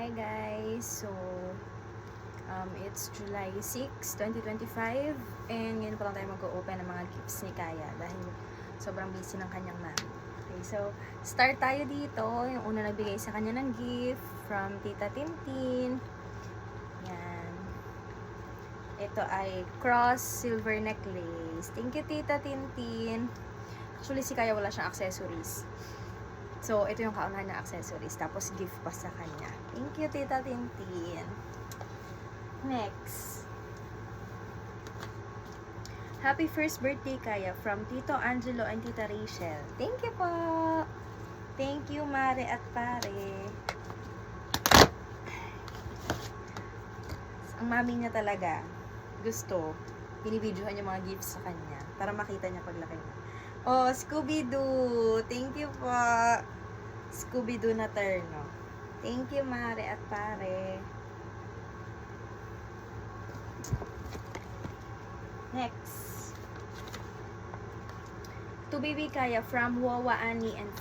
Hi guys! So, it's July 6, 2025 and ngayon pa lang tayo mag-open ng mga gifts ni Kaya dahil sobrang busy ng kanyang mami. Okay, so start tayo dito. Yung una nagbigay sa kanya ng gift from Tita Tintin. Yan. Ito ay cross silver necklace. Thank you, Tita Tintin. Actually, si Kaya wala siyang accessories. So, ito yung kaunahan na accessories. Tapos, gift pa sa kanya. Thank you, Tita Tintin. Next. Happy first birthday, Kaya. From Tito Angelo and Tita Rachel. Thank you po. Thank you, Mare at Pare. Ang mami niya talaga, gusto, binibidyohan yung mga gifts sa kanya para makita niya paglaki niya. Oh, Scooby-Doo. Thank you po. Scooby-Doo na terno. Thank you, Mare at Pare. Next. To Baby Kaya from Wawa Ani and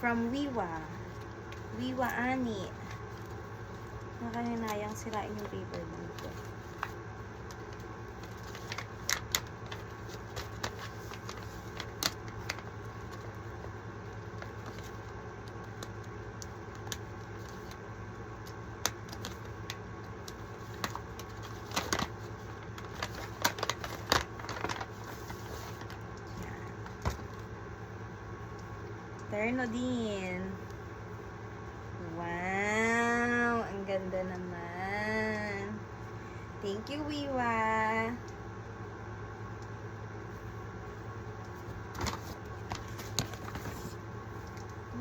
From Wiwa. Wiwa Ani. Nakahinayang sirain yung paper dito. Terno din. Wow! Ang ganda naman. Thank you, Wiwa.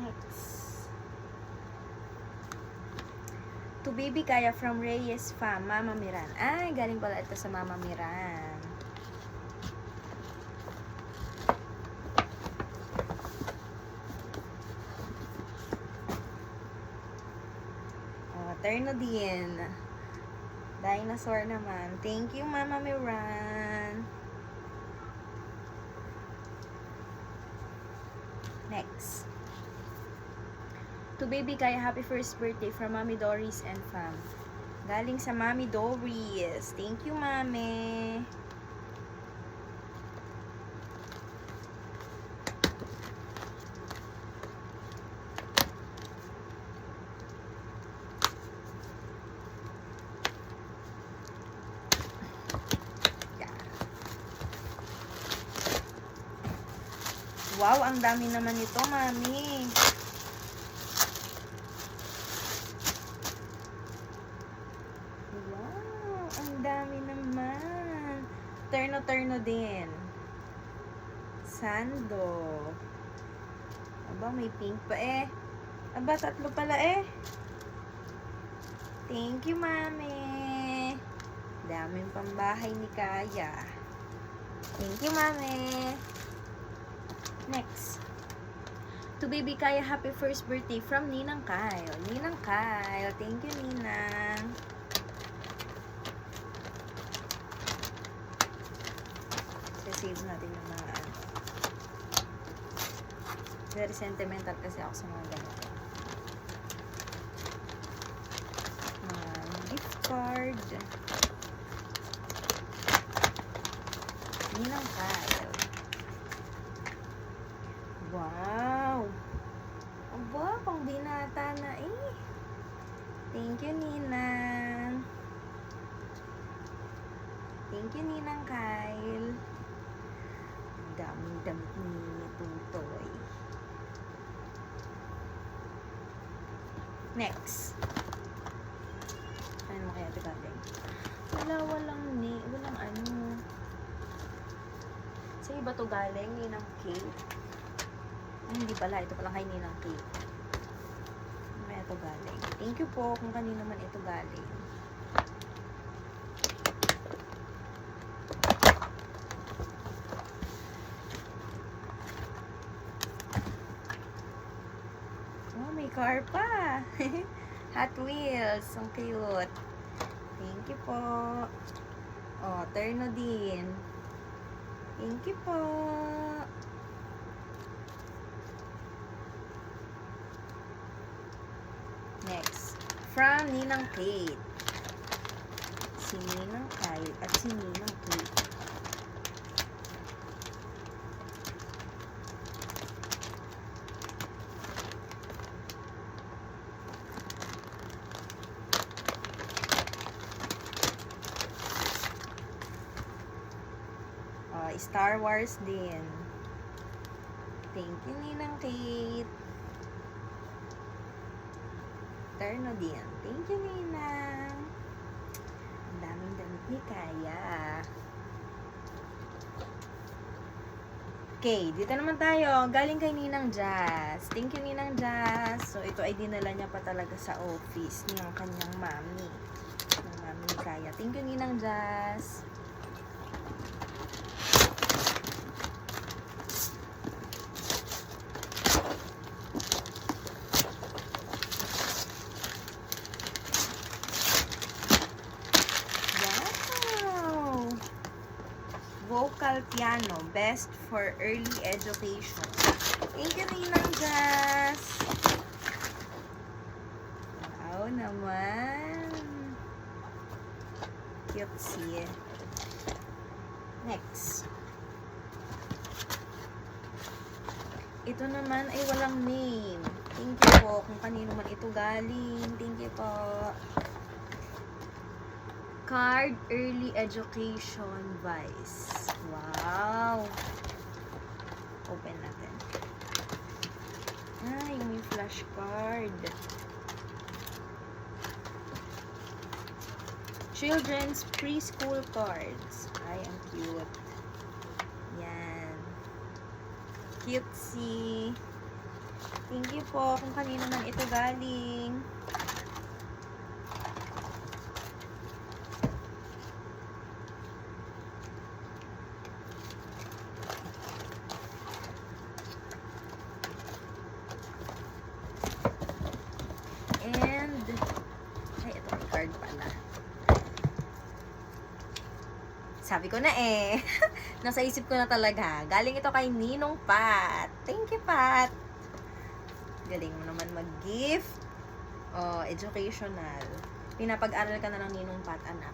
Next. To Baby Kaya from Reyes Fam, Mama Miran. Ay, galing pala ito sa Mama Miran. Terno din. Dinosaur naman. Thank you, Mama Miran. Next. To Baby Kaya, happy first birthday from Mami Doris and Fam. Galing sa Mami Doris. Thank you, Mami. Wow, ang dami naman ito, Mami. Wow, ang dami naman. Terno-terno din. Sando. Aba, may pink pa eh. Aba, tatlo pala eh. Thank you, Mami. Daming pambahay ni Kaya. Thank you, Mami. Next. To Baby Kaya, happy first birthday from Ninang Kyle. Ninang Kyle. Thank you, Ninang. Save natin yung mga ano. Very sentimental kasi ako sa mga ganito. Mga gift card. Ninang Kyle. Wow! Aba, pang binata na eh. Thank you, Ninang. Thank you, Ninang Kyle. Daming damit ni Tutoy. Next. Ano mo kaya ito galing? Walang ano. Sa iba to galing, Ninang Cake. Hindi pala, ito pala kay Ninang Cake. Kaya ito galing. Thank you po kung kanino man ito galing. Oh, may car pa. Hot Wheels. Ang cute. Thank you po. Oh, terno din. Thank you po. Next. from Ninang Kate. Si Ninang Kyle at si Ninang Kate. Star Wars din. Thank you, Ninang Kate. Terno din. Thank you, Ninang. Ang daming damit ni Kaya. Okay, dito naman tayo. Galing kay Ninang Jazz. Thank you, Ninang Jazz. So, ito ay dinala niya pa talaga sa office ng kanyang mami. Ng mami ni Kaya. Thank you, Ninang Jazz. Vocal piano, best for early education. Thank you, Ninang Jazz. Wow naman. Cutesy. Next. Ito naman ay walang name. Thank you po kung kanino man ito galing. Thank you po. Card Early Education Vice. Wow. Open natin. Yung may flashcard. Children's preschool cards. Ay, ang cute. Yan. Cutesy. Thank you po kung kanino man ito galing. Sabi ko na eh. Nasa isip ko na talaga. Galing ito kay Ninong Pat. Thank you, Pat. Galing mo naman mag-gift. Oh, educational. Pinapag-aral ka na ng Ninong Pat, anak.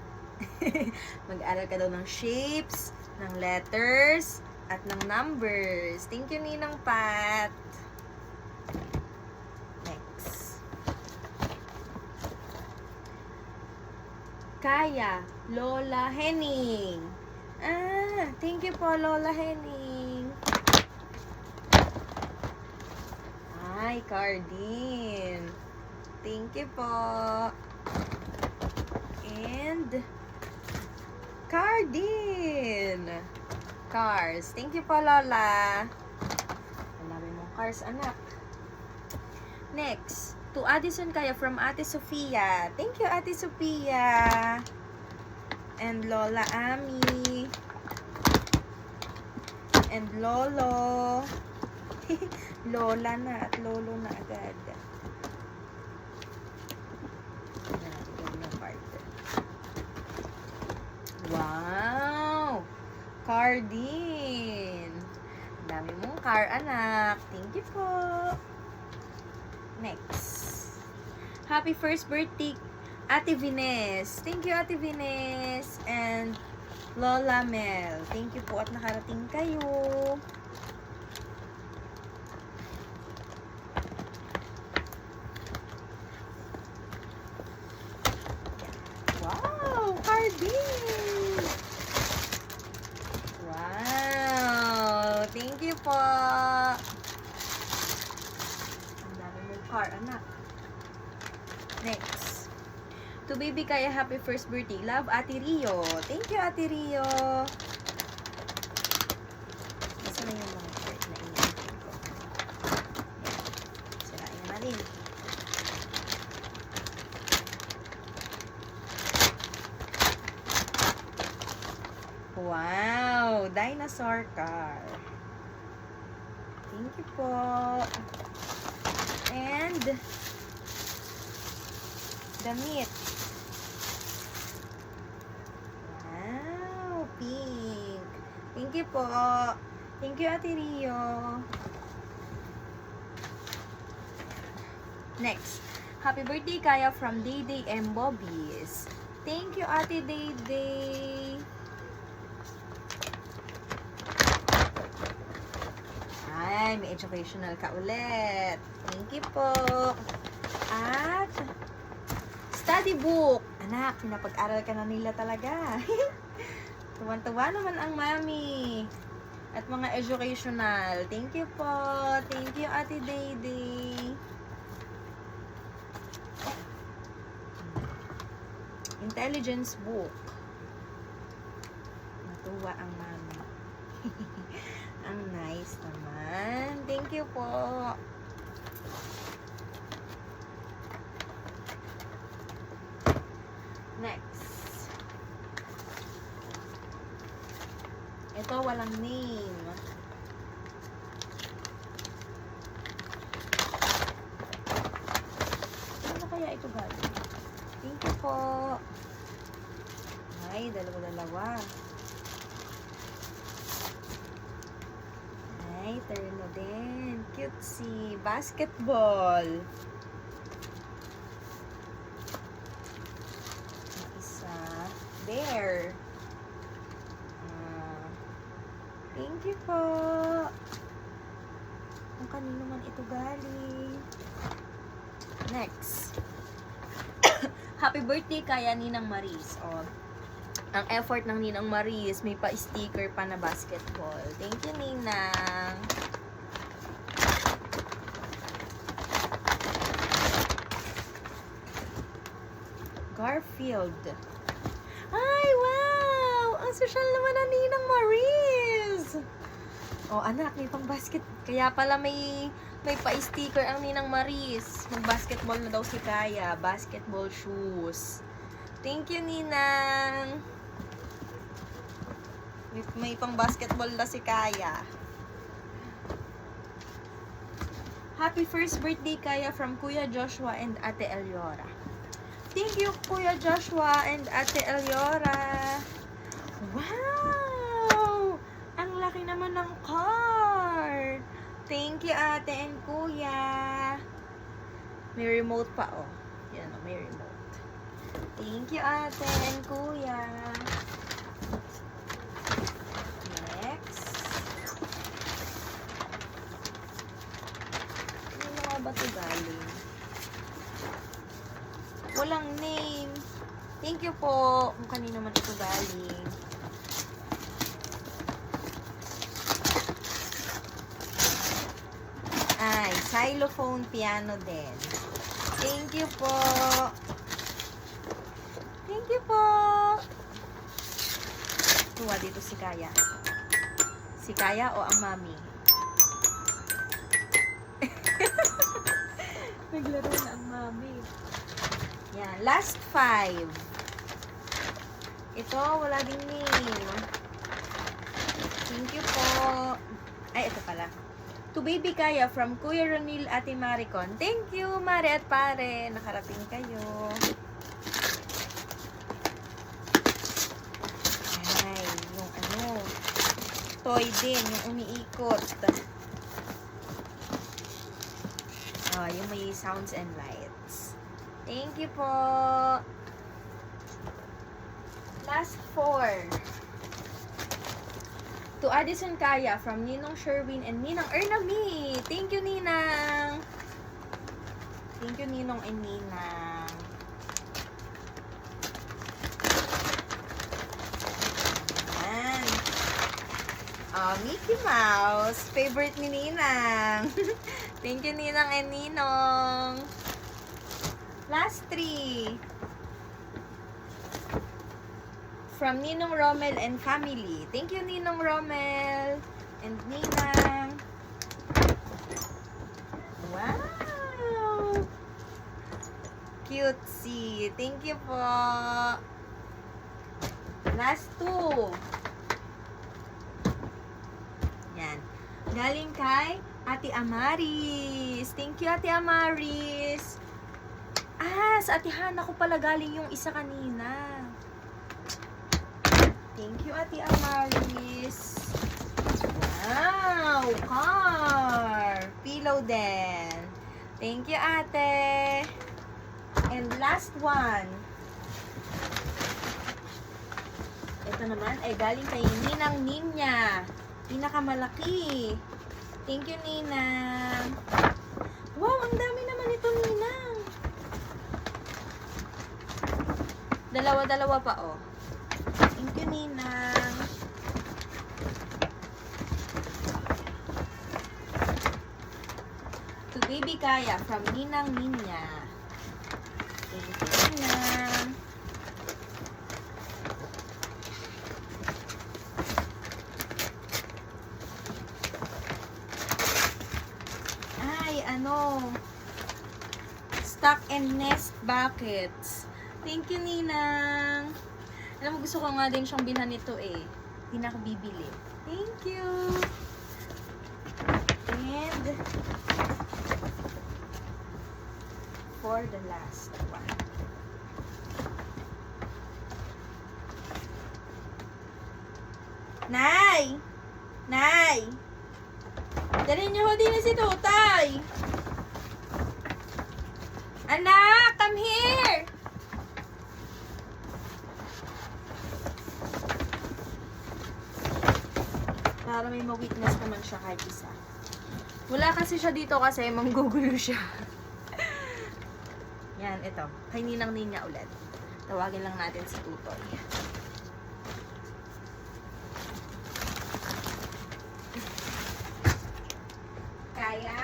Mag-aral ka daw ng shapes, ng letters, at ng numbers. Thank you, Ninong Pat. Next. Kaya, Lola Henning. Thank you po, Lola Henning. Ay, Cardin. Thank you po. And Cardin. Cars. Thank you po, Lola. Ang dami mong cars, anak. Next. To Addison Kaya from Ate Sofia. Thank you, Ate Sofia. And Lola Ami. And Lolo. Lola na at Lolo na agad. Wow! Cardin. Dami mong car, anak. Thank you po. Next. Happy first birthday, Ate Vines. Thank you, Ate Vines. And Lola Mel. Thank you po at nakarating kayo. Wow! Cardin! Wow! Thank you po. Ang dami mong car, anak. Next. To Baby Kaya, happy first birthday. Love, Ate Rio. Thank you, Ate Rio. Nasa na yung mga shirt na initin ko. Sirain na rin. Wow! Dinosaur car. Thank you po. And damit. Wow! Pink. Thank you po. Thank you, Ate Rio. Next. Happy birthday, Kaya, from Dayday and Bobbies. Thank you, Ate Dayday. Ay, may educational ka ulit. Thank you po. At study book. Anak, pinapag-aral ka na nila talaga. Tuwan-tuwa naman ang mami. At mga educational. Thank you po. Thank you, Ate Dayday. Intelligence book. Natuwa ang mami. Ang nice naman. Thank you po. Next. Ito, walang name. Ano kaya ito galing? Thank you po. Ay, dalawa-dalawa. Ay, turno din. Cutesy. Basketball. Isa. Bear. Thank you po. Kung kanino man ito galing. Next. Happy birthday, Kaya, Ninang Maris. Oh, ang effort ng Ninang Maris, may pa-sticker pa na basketball. Thank you, Ninang. Garfield. Ay, wow! Ang social naman ng Ninang Maris. Oh, anak, may pang basket. Kaya pala may pa-sticker ang Ninang Maris. Mag-basketball na daw si Kaya. Basketball shoes. Thank you, Ninang. May pang basketball na si Kaya. Happy first birthday, Kaya, from Kuya Joshua and Ate Eliora. Thank you, Kuya Joshua and Ate Eliora. Wow! Ang laki naman ng car. Thank you, Ate and Kuya. May remote pa, oh. Yan, oh, may remote. Thank you, Ate and Kuya. Next. Ano nga ba ito galing? Walang name. Thank you po kung kanino man ito galing. Ay, xylophone piano din. Thank you po. Thank you po. Tuwa dito si Kaya. Si Kaya o ang mami? Naglaro na ang mami. Yan. Last 5. Ito, wala ding name. Thank you po. Ay, ito pala. To Baby Kaya from Kuya Ronil, Ate Maricon. Thank you, Mare at Pare. Nakarating kayo. Ay, yung ano, toy din, yung umiikot. Yung may sounds and lights. Thank you po. Last 4. To Addison Kaya from Ninong Sherwin and Ninang Ernami. Thank you, Ninang. Thank you, Ninong and Ninang. Ayan. Mickey Mouse. Favorite ni Ninang. Thank you, Ninang and Ninong. Last 3. From Ninong Romel and family. Thank you, Ninong Romel and Ninang. Wow! Cutesy. Thank you po. Last 2. Yan. Galing kay Ate Amaris. Thank you, Ate Amaris. Sa Ate Hana ko pala galing yung isa kanina. Thank you, Ate Amaris. Wow! Car! Pillow din. Thank you, Ate. And last one. Ito naman ay galing kay Ninang Ninya. Pinakamalaki. Thank you, Ninang. Wow, ang dami naman ito, Ninang. Dalawa-dalawa pa, oh. Thank you, Ninang. To Baby Kaya from Ninang Ninya. Thank you, Ninang. Ay, ano, stock and nest buckets. Thank you, Ninang. Alam mo, gusto ko nga din siyang bilhan nito eh. Hindi na ako bibili. Thank you. And for the last one. Nay! Nay! Dalhin niyo ho din si Tutay. Anak, come here! Para may ma-witness naman siya kahit isa. Wala kasi siya dito kasi manggugulo siya. Yan, ito. Kay Ninang Ninya ulit. Tawagin lang natin si Tutoy. Kaya?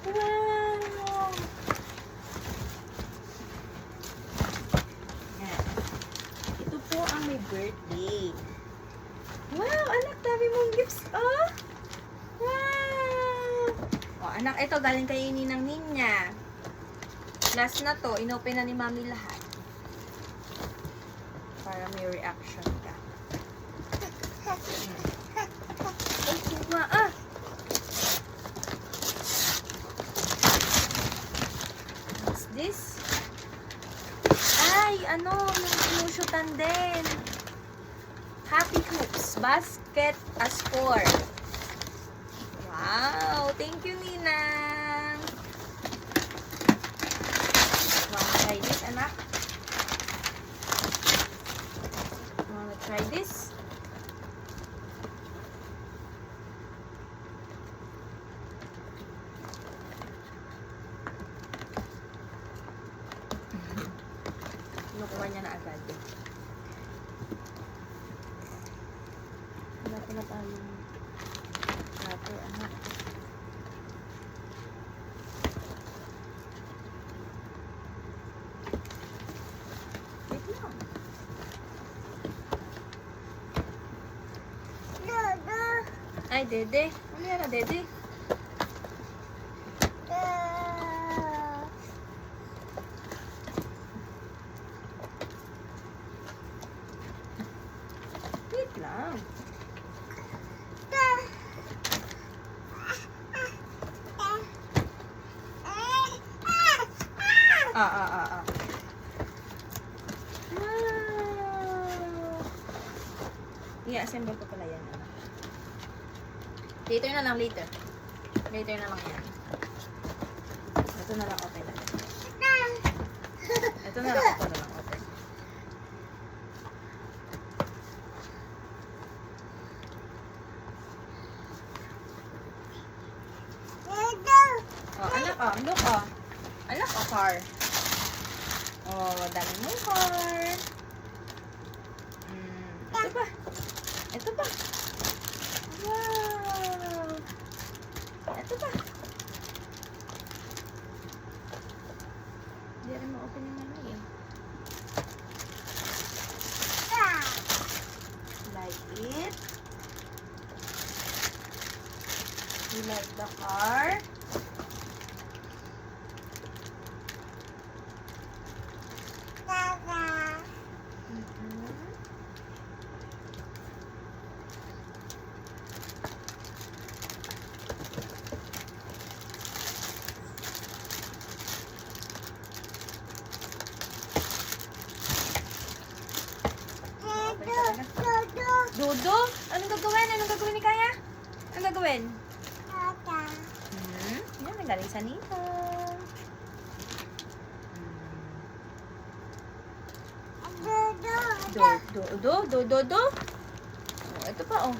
Wow! Yan. Ito po ang may birthday. Wow, anak, dami mong gifts, oh! Wow! Oh, anak, ito galing kay Ninang Ninya. Last na to, inopen na ni Mami lahat. Para may reaction ka. Ay, kuha, ah! What's this? Ay, ano, yung sinusyutan din. Happy Hoops Basket as 4. Wow! Thank you, Ninang! Wanna try this, anak? Wanna try this? Kinukuha niya na agad. Wala pala tayong wrapper, anak. Wait lang. Ay, Dede. Ano yan na, Dede? Wait lang. Ah. Wow! I-assemble ko pala yan. Later na lang, later. Later na lang yan. Ito na lang, okay na. Ito na lang, okay. Oh, anak, oh, look, oh. Anak, oh, car. Oh, dami mong car. Ito pa. Ito pa. Wow. Ito pa. Hindi rin ma-open yung ano eh. Like it. You like the car? Do-do. Anong gagawin? Anong gagawin ni Kaya? Anong gagawin? Yan, nagaling sa ninong. Do. Oh, ito pa, oh.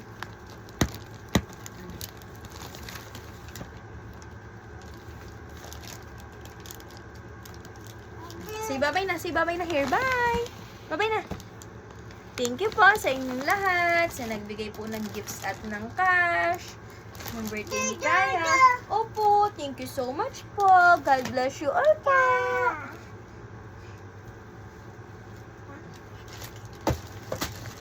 Say bye-bye na here. Bye! Bye-bye na. Thank you po sa inyong lahat sa nagbigay po ng gifts at ng cash. Ng birthday ni Kaya. Opo, thank you so much po. God bless you all po.